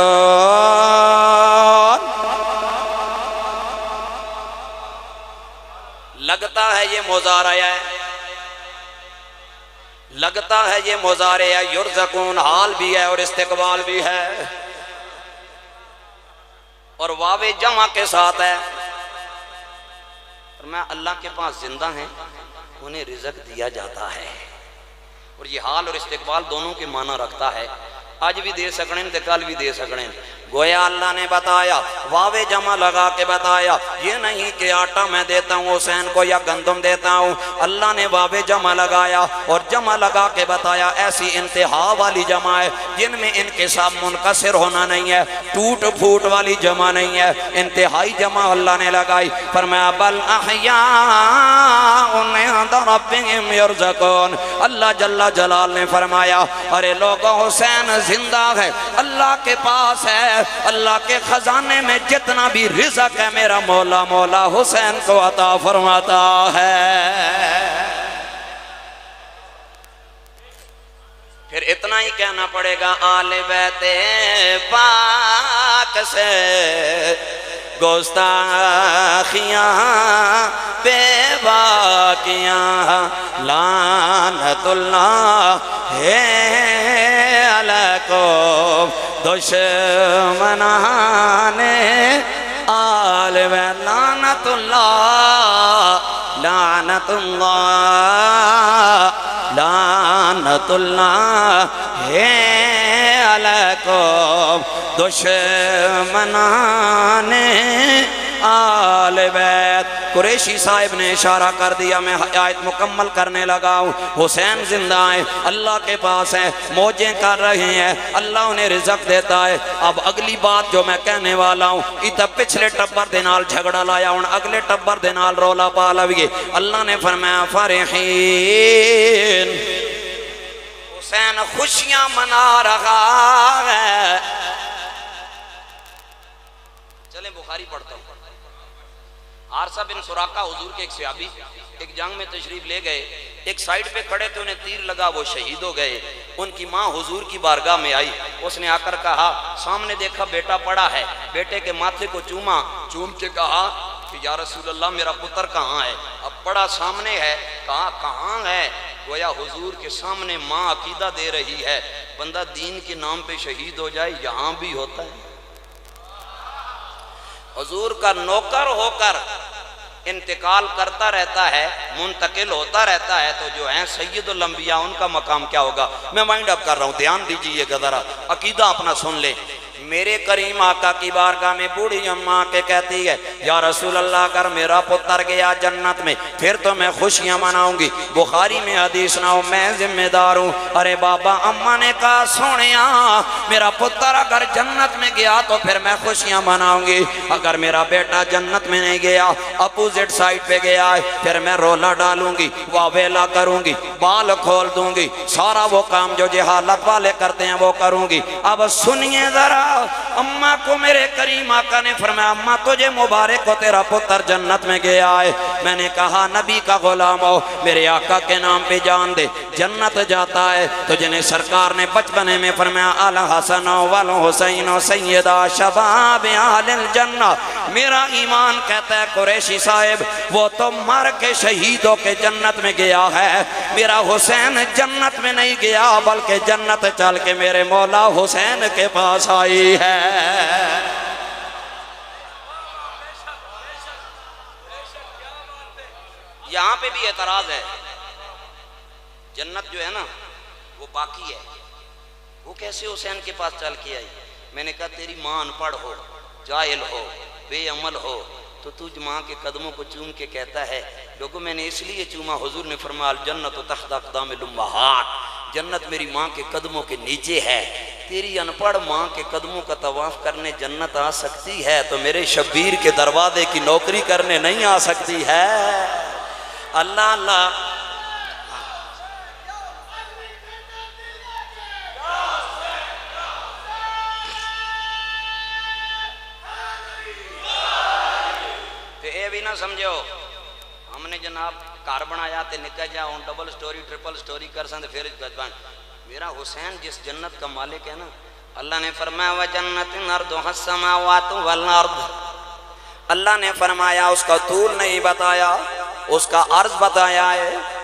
लगता है ये मुज़ारा है, लगता है ये मुज़ारे है, युरज़क़ून हाल भी है और इस्तिक़बाल भी है, और वावे जमा के साथ है। और मैं अल्लाह के पास जिंदा हैं, उन्हें रिज़्क़ दिया जाता है, और ये हाल और इस्तिक़बाल दोनों के माना रखता है। आज भी दे सकने तो कल भी दे सकने। गोया अल्लाह ने बताया, वावे जमा लगा के बताया, ये नहीं कि आटा मैं देता हूँ हुसैन को या गंदम देता हूँ। अल्लाह ने वावे जमा लगाया और जमा लगा के बताया, ऐसी इंतहा वाली जमा है जिनमें इनके साथ मुनकसिर होना नहीं है, टूट फूट वाली जमा नहीं है, इंतहाई जमा अल्लाह ने लगाई। फरमाया बल अहयाउन इंदा रब्बिहिम यरज़क़ून। अल्लाह जल्ला जलाल ने फरमाया, अरे लोगों हुसैन जिंदा है, अल्लाह के पास है, अल्लाह के खजाने में जितना भी रिज़्क़ है मेरा मौला मौला हुसैन को अता फरमाता है। फिर इतना ही कहना पड़ेगा, आले बैते पाक से गुस्ताखियाँ बेबाकियाँ लानतुल्लाह है अलैकुम दुश्मनाने आल व लानतुल्लाह लानतुल्लाह है अलैकुम दुश्मनाने आल बैत। कुरैशी साहिब ने इशारा कर दिया, मैं आयत मुकम्मल करने लगा हूँ। हुसैन जिंदा है, अल्लाह के पास है, मौजें कर रहे हैं, अल्लाह उन्हें रिज़्क़ देता है। अब अगली बात जो मैं कहने वाला हूँ, इतना पिछले टब्बर दे नाल झगड़ा लाया हूँ, अगले टब्बर दे नाल रौला पा लविए। अल्लाह ने फरमाया फरहीन, हुसैन खुशियां मना रहा है। चलें बुखारी पढ़ता हूँ। आरसा बिन सुराका हुजूर के एक सहाबी एक जंग में तशरीफ ले गए, एक साइड पे खड़े थे, उन्हें तीर लगा, वो शहीद हो गए। उनकी माँ हुजूर की बारगाह में आई, उसने आकर कहा, सामने देखा बेटा पड़ा है, बेटे के माथे को चूमा, चूम के कहा कि या रसूल अल्लाह मेरा पुत्र कहाँ है। अब पड़ा सामने है, कहा कहाँ है, गोया हुजूर के सामने माँ अकीदा दे रही है, बंदा दीन के नाम पे शहीद हो जाए यहाँ भी होता है। हुजूर का नौकर होकर इंतकाल करता रहता है, मुंतकिल होता रहता है, तो जो है सैयदुल अंबिया उनका मकाम क्या होगा। मैं वाइंड अप कर रहा हूँ, ध्यान दीजिएगा जरा, अकीदा अपना सुन ले। मेरे करीम आका की बारगाह में बूढ़ी अम्मा के कहती है, या रसूल अल्लाह अगर मेरा पुत्र गया जन्नत में फिर तो मैं खुशियां मनाऊंगी। बुखारी में हदीस ना हो, मैं जिम्मेदार हूँ। अरे बाबा, अम्मा ने कहा सोनिया मेरा पुत्र अगर जन्नत में गया तो फिर मैं खुशियां मनाऊंगी, अगर मेरा बेटा जन्नत में नहीं गया, अपोजिट साइड पे गया है, फिर मैं रोला डालूंगी, वावेला करूंगी, बाल खोल दूंगी, सारा वो काम जो जहालत वाले करते हैं वो करूंगी। अब सुनिए जरा, अम्मा को मेरे करीम आका ने फरमाया, अम्मा तुझे मुबारक हो, तेरा पुत्र जन्नत में गया है। मैंने कहा नबी का गुलाम हो, मेरे आका के नाम पे जान दे, जन्नत जाता है। तो जिन्हें सरकार ने बचपने में फरमाया, अल हसन वल हुसैन सैयदा शबाब अहलिल जन्नह, मेरा ईमान कहता है कुरैशी साहिब वो तो मर के शहीद होके जन्नत में गया है, मेरा हुसैन जन्नत में नहीं गया बल्कि जन्नत चल के मेरे मौला हुसैन के पास आई है। यहां पे भी एतराज है, जन्नत जो है ना वो बाकी है, वो कैसे हुसैन के पास चल के आई। मैंने कहा तेरी मां अनपढ़ हो, जाहिल हो, बेअमल हो, तो तू माँ के कदमों को चूम के कहता है लोगों मैंने इसलिए चूमा। हुजूर ने फरमाया जन्नत तख्त अक़दामिल उम्महात, जन्नत मेरी माँ के कदमों के नीचे है। तेरी अनपढ़ माँ के कदमों का तवाफ करने जन्नत आ सकती है तो मेरे शब्बीर के दरवाजे की नौकरी करने नहीं आ सकती है। अल्लाह अल्लाह। ना समझो हमने जनाब कार बनाया ते निकल जाओ डबल स्टोरी ट्रिपल स्टोरी कर सकते फिर मेरा हुसैन जिस जन्नत का मालिक है ना, अल्लाह ने फरमाया व जन्नतिन अर्दुहा समावातु वल अर्द, अल्लाह ने फरमाया उसका तूल नहीं बताया, उसका अर्ज बताया है,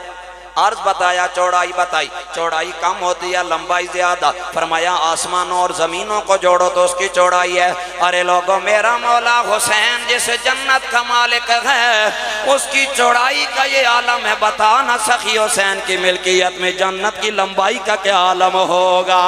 अर्ज बताया, चौड़ाई बताई, चौड़ाई कम होती है लंबाई ज्यादा। फरमाया आसमानों और जमीनों को जोड़ो तो उसकी चौड़ाई है। अरे लोगों मेरा मौला हुसैन जिस जन्नत का मालिक है उसकी चौड़ाई का ये आलम है, बता ना सखी हुसैन की मिल्कियत में जन्नत की लंबाई का क्या आलम होगा।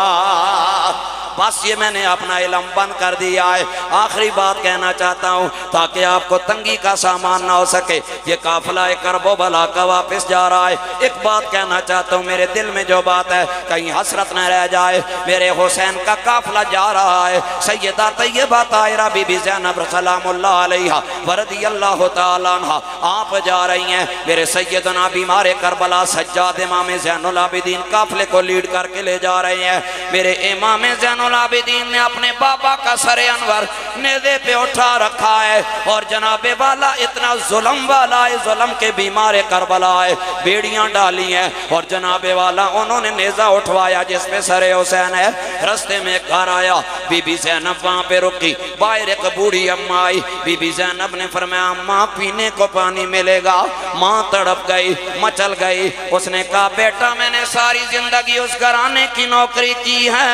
बस ये मैंने अपना इल्म बंद कर दिया है। आखिरी बात कहना चाहता हूँ ताकि आपको तंगी का सामान ना हो सके, ये काफिला करबो भला का वापस जा रहा है। एक बात कहना चाहता हूँ, मेरे दिल में जो बात है कहीं हसरत न रह जाए, मेरे हुसैन का काफिला जा रहा है। सैयदा तैयबा ताहिरा बीबी ज़ैनब सलामुल्लाह अलैहा रज़ियल्लाहु तआला अन्हा आप जा रही हैं। मेरे सैयदना बीमार करबला सज्जाद इमाम ज़ैनुल आबिदीन काफिले को लीड करके ले जा रहे हैं। मेरे इमाम ज़ैनुल जैनुल आबिदीन ने अपने बाबा का सरे अनवर नेज़े पे उठा रखा है और जनाबे वाला इतना जुल्म वाला है, जुल्म के बीमार करबला है, बेड़ियां डाली हैं और जनाबे वाला उन्होंने नेज़ा उठवाया जिसपे सरे हुसैन है। रास्ते में घर आया, बीबी ज़ैनब वहाँ पे रुकी, बाहर एक बूढ़ी अम्मा आई। बीबी ज़ैनब ने फरमाया अम्मा पीने को पानी मिलेगा। माँ तड़प गई, मचल गई। उसने कहा बेटा मैंने सारी जिंदगी उस घराने की नौकरी की है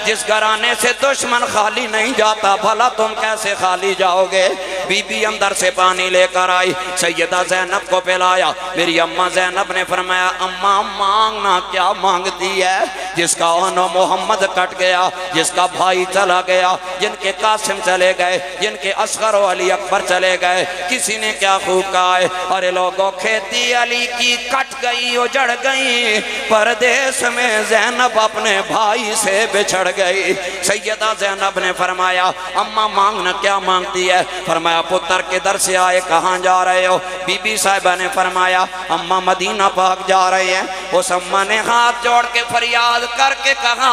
जिस घराने से दुश्मन खाली नहीं जाता, भला तुम कैसे खाली जाओगे। बीबी अंदर से पानी लेकर आई, सैयदा ज़ैनब को पिलाया। मेरी अम्मा ज़ैनब ने फरमाया अम्मा मांगना क्या मांगती है। जिसका ओनो मोहम्मद कट गया, जिसका भाई चला गया, जिनके कासिम चले गए, जिनके असगर अली अकबर चले गए, किसी ने क्या खूब कहा है, अरे लोगों खेती अली की कट गई, उजड़ गई, परदेश में ज़ैनब अपने भाई से बिछड़ गई। सैयदा ज़ैनब ने फरमाया अम्मा मांगना क्या मांगती है। फरमाया पुत्र किधर से आए, कहाँ जा रहे हो। बीबी साहिबा ने फरमाया अम्मा मदीना पाक जा रहे हैं। उस अम्मा ने हाथ जोड़ के फरियाद करके कहा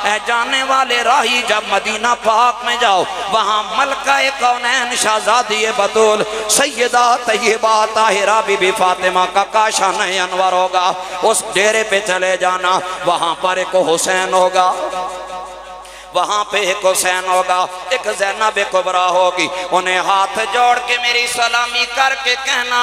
ऐ जाने वाले राही जब मदीना पाक में जाओ वहाँ मलका कौनैन शहजादी बतूल सैयदा तैयबा ताहिरा बीबी फातिमा का काशा नहीं अनवर होगा। उस डेरे पे चले जाना, वहाँ पर एक हुसैन होगा, वहाँ पे एक हुसैन होगा, एक ज़ैनब कुबरा होगी। उन्हें हाथ जोड़ के मेरी सलामी करके कहना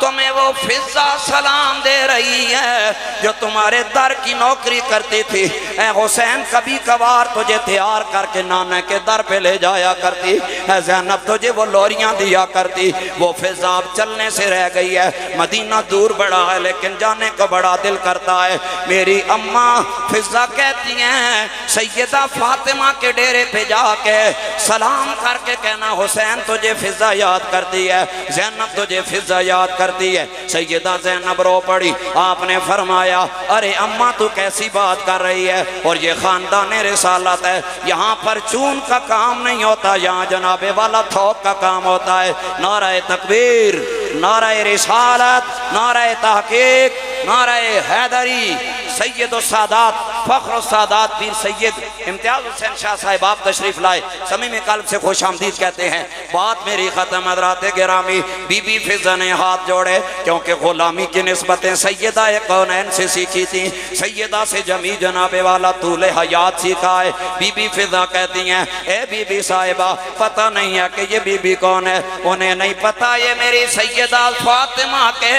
तुम्हें वो फिजा सलाम दे रही है जो तुम्हारे दर की नौकरी करती थी। ए हुसैन कभी कभार तुझे तैयार करके नाना के दर पे ले जाया करती है, ज़ैनब तुझे वो लोरियाँ दिया करती। वो फिजा अब चलने से रह गई है, मदीना दूर बड़ा है लेकिन जाने को बड़ा दिल करता है। मेरी अम्मा फिजा कहती हैं सैयदा फातिमा के डेरे पे जाके सलाम करके कहना हुसैन तुझे फिजा याद करती है, ज़ैनब तुझे फिजा याद करती है। सैयदा ज़ैनब रो पड़ी। आपने फरमाया अरे अम्मा तू कैसी बात कर रही है, और ये खानदान रिसालत है, यहाँ पर चून का काम नहीं होता, यहाँ जनाबे वाला थोक का काम होता है। नारे तकबीर, नारे रिसालत, नारे तहकीक, नारे हैदरी, सैयद सादात फख्र सादात पीर सैयद इम्तियाज हुसैन शाह साहिब आप तशरीफ लाए, समीम कल्ब से खुश आमदीद कहते हैं। बात मेरी ख़त्म हज़रात गिरामी। बीबी फिजा ने हाथ जोड़े क्योंकि गुलामी की निस्बतें सैयदा कौनैन से सीखी थी, सैयदा से जमी जनाबे वाला तूले हयात सीखा है। बीबी फिजा कहती हैं ए बीबी साहिबा पता नहीं है कि ये बीबी कौन है। उन्हें नहीं पता ये मेरी सैयदा फातिमा के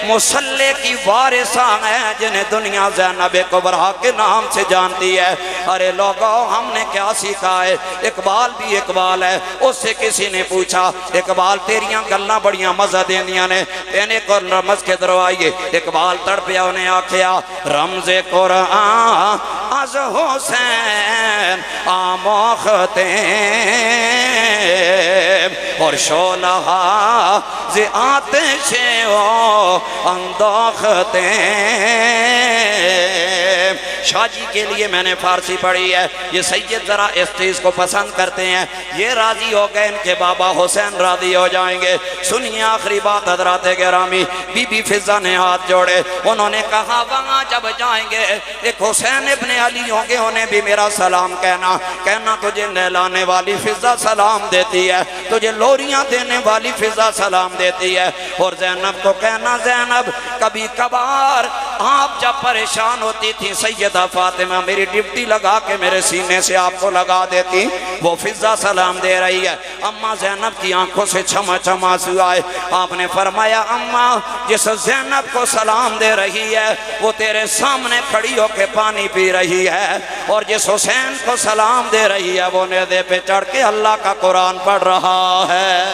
मुसल्ले की वारिसा है जिन्हें दुनिया ज़ैनब कुबरा के नाम से जानती है। अरे लोगों हमने क्या सीखा है, इकबाल भी इकबाल है। उससे किसी ने पूछा इकबाल तेरियां गल्लां बड़ियां मजा देंदियां ने, तेने को रमज के दरवाइए। इकबाल तड़पिया, उन्हें आखिया रमज़े कुरान अज़ हुसैन आमोखते और शोलहा ज़े आतिशे ओ अंदोखते। शाजी के लिए मैंने फारसी पढ़ी है। ये सैयद जरा इस चीज़ को पसंद करते हैं, ये राजी हो गए, इनके बाबा हुसैन राजी हो जाएंगे। सुनिए आखिरी बात हज़रात गिरामी। बीबी फिजा ने हाथ जोड़े, उन्होंने कहा वहाँ जब जाएंगे एक हुसैन इब्ने अली होंगे, उन्हें भी मेरा सलाम कहना। कहना तुझे नहलाने वाली फिजा सलाम देती है, तुझे लोरियाँ देने वाली फिजा सलाम देती है। और ज़ैनब को कहना ज़ैनब कभी कभार आप जब परेशान होती थी सैयदा फातिमा मेरी डिप्टी लगा के मेरे सीने से आपको लगा देती, वो फिजा सलाम दे रही है। अम्मा ज़ैनब की आंखों से छमा छमा आंसू आए। आपने फरमाया अम्मा जिस ज़ैनब को सलाम दे रही है वो तेरे सामने खड़ी होके पानी पी रही है, और जिस हुसैन को सलाम दे रही है वो नेज़े पे चढ़ के अल्लाह का कुरान पढ़ रहा है।